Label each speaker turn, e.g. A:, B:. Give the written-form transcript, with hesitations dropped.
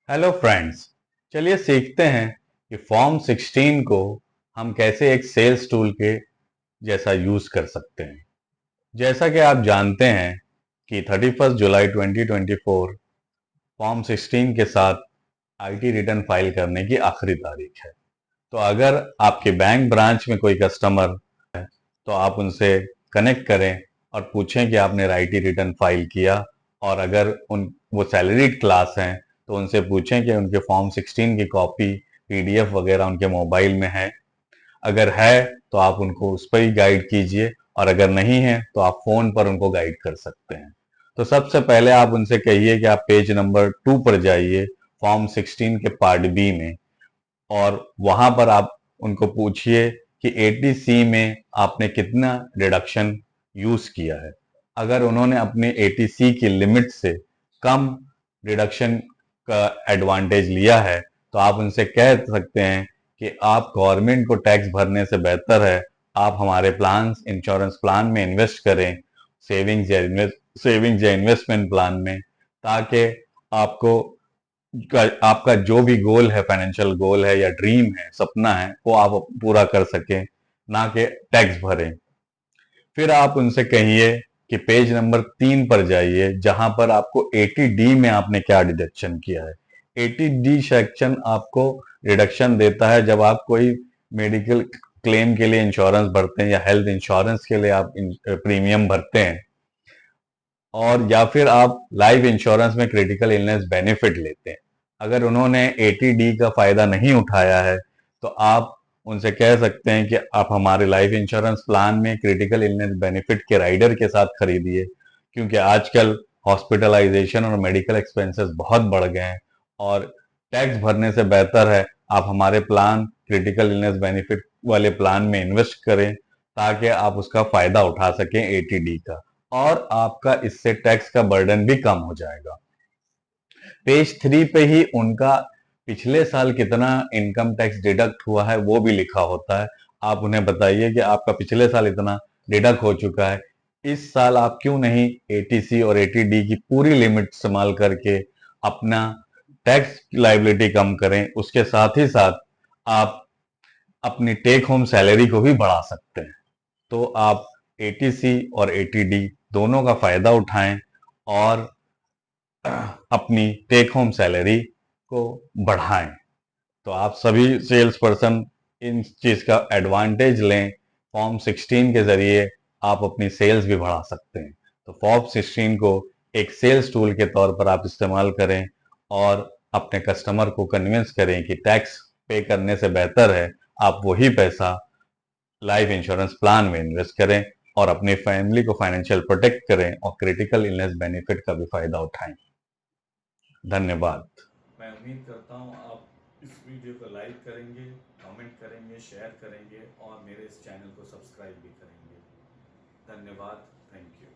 A: Hello friends. चलिए सीखते हैं कि फॉर्म 16 को हम कैसे एक सेल्स टूल के जैसा यूज कर सकते हैं। जैसा कि आप जानते हैं कि 31 जुलाई 2024 फॉर्म 16 के साथ आईटी रिटर्न फाइल करने की आखिरी तारीख है। तो अगर आपके बैंक ब्रांच में कोई कस्टमर तो आप उनसे कनेक्ट करें और पूछें कि आपने आईटी रिटर्न फाइल किया। और अगर उन वो सैलरीड क्लास हैं तो उनसे पूछें कि उनके फॉर्म 16 की कॉपी पीडीएफ वगैरह उनके मोबाइल में है। अगर है तो आप उनको उस पर ही गाइड कीजिए, और अगर नहीं है तो आप फोन पर उनको गाइड कर सकते हैं। तो सबसे पहले आप उनसे कहिए कि आप पेज नंबर 2 पर जाइए, फॉर्म 16 के पार्ट बी में, और वहां पर आप उनको पूछिए कि एटीसी में आपने कितना डिडक्शन यूज किया है। अगर उन्होंने अपने एटीसी की लिमिट से कम डिडक्शन का एडवांटेज लिया है तो आप उनसे कह सकते हैं कि आप गवर्नमेंट को टैक्स भरने से बेहतर है आप हमारे प्लान्स इंश्योरेंस प्लान में इन्वेस्ट करें, सेविंग्स या इन्वेस्टमेंट प्लान में, ताकि आपको आपका जो भी गोल है, फाइनेंशियल गोल है या ड्रीम है, सपना है, वो आप पूरा कर सकें, ना कि टैक्स भरें। फिर आप उनसे कहिए कि पेज नंबर 3 पर जाइए, जहां पर आपको 80D में आपने क्या डिडक्शन किया है। 80D सेक्शन आपको रिडक्शन देता है जब आप कोई मेडिकल क्लेम के लिए इंश्योरेंस भरते हैं या हेल्थ इंश्योरेंस के लिए आप प्रीमियम भरते हैं, और या फिर आप लाइफ इंश्योरेंस में क्रिटिकल इलनेस बेनिफिट लेते हैं। अगर उन्होंने 80D का फायदा नहीं उठाया है तो आप उनसे कह सकते हैं कि आप हमारे लाइफ इंश्योरेंस प्लान में क्रिटिकल इलनेस बेनिफिट के राइडर के साथ खरीदिए, क्योंकि आजकल हॉस्पिटलाइजेशन और मेडिकल एक्सपेंसेस बहुत बढ़ गए हैं, और टैक्स भरने से बेहतर है आप हमारे प्लान क्रिटिकल इलनेस बेनिफिट वाले प्लान में इन्वेस्ट करें, ताकि आप उसका फायदा उठा सकें 80D का, और आपका इससे टैक्स का बर्डन भी कम हो जाएगा। पेज 3 पे ही उनका पिछले साल कितना इनकम टैक्स डिडक्ट हुआ है वो भी लिखा होता है। आप उन्हें बताइए कि आपका पिछले साल इतना डिडक्ट हो चुका है, इस साल आप क्यों नहीं एटीसी और एटीडी की पूरी लिमिट इस्तेमाल करके अपना टैक्स लाइबिलिटी कम करें। उसके साथ ही साथ आप अपनी टेक होम सैलरी को भी बढ़ा सकते हैं। तो आप एटीसी और एटीडी दोनों का फायदा उठाएं और अपनी टेक होम सैलरी को बढ़ाएं। तो आप सभी सेल्स पर्सन इन चीज का एडवांटेज लें। फॉर्म 16 के जरिए आप अपनी सेल्स भी बढ़ा सकते हैं। तो फॉर्म 16 को एक सेल्स टूल के तौर पर आप इस्तेमाल करें, और अपने कस्टमर को कन्विंस करें कि टैक्स पे करने से बेहतर है आप वही पैसा लाइफ इंश्योरेंस प्लान में इन्वेस्ट करें, और अपनी फैमिली को फाइनेंशियल प्रोटेक्ट करें और क्रिटिकल इलनेस बेनिफिट का भी फायदा उठाएं। धन्यवाद।
B: मैं उम्मीद करता हूँ आप इस वीडियो को लाइक करेंगे, कमेंट करेंगे, शेयर करेंगे और मेरे इस चैनल को सब्सक्राइब भी करेंगे। धन्यवाद। Thank you.